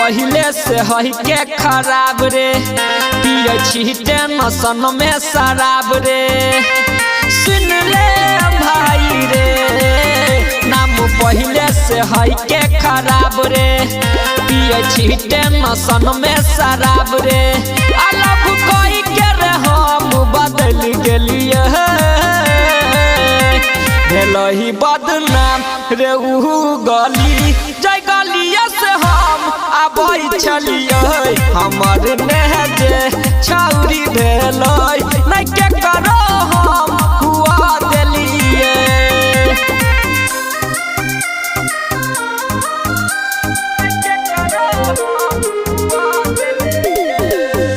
पहले से हई के खराब रे, पिए छीटे नसन में शराब रे। सुन ले भाई रे, नाम पहले से हई के खराब रे, पिए छीटे नसन में शराब रे। अलग कोई के रे हम बदल गेलिए, भेलही बदनाम रे ऊ गली जय गलिया से हम आबै छलिए। हमर नेजे छौरी भेलै नै के करो हम हुआ देलिए।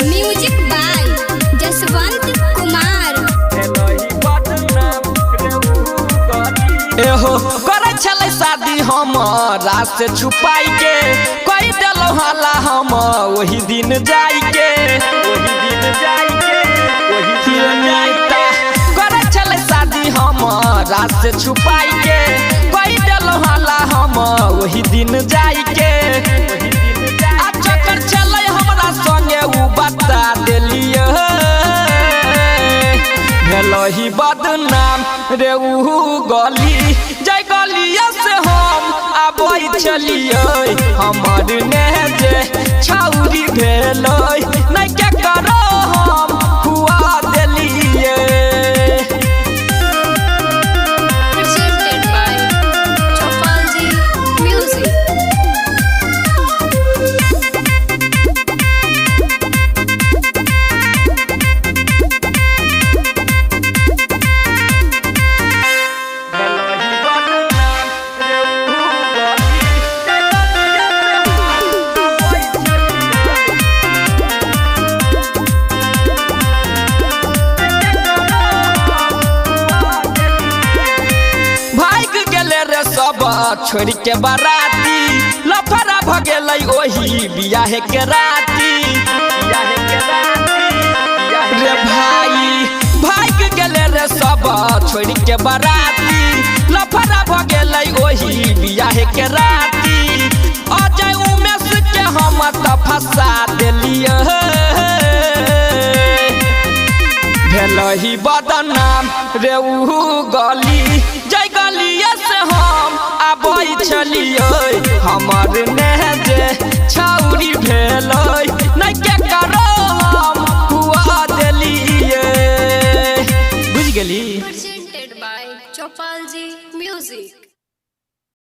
Music by Jaswant Kumar. एहो करे छले शादी हमरा से छुपाई के, कोई देलो हला हम वही दिन जाई के, वही दिन जाई के, वही दिन जाईता। करे छले शादी हमरा से छुपाई के, कोई देलो हला हम वही दिन जाई के, वही दिन जाई। आ चक्कर चले हमरा संगे उ बता देलिए, भेलही बदनाम रे ऊ गली जय गलिया से हम आबै छलिए। हमर नेजे छौरी भेलै नै के करो हम हुआ देलिए। Presented by Chopalji Music। सब छोड़ के बराती लफड़ा भ गेलै ओही बियाह के राती, बियाह के राती रे भाई भाग गेले रे सब छोड़ के बराती लफड़ा भ गेलै ओही बियाह के राती। अजय उमेश के हम त फंसा देलिए, भेलही बदनाम रे ऊ गली जय गलिया से हम आबै छलिए। हमर नेजे छौरी भेलै नै के करो हम हुआ देलिए। बुझ गेली। Presented by Chopalji Music।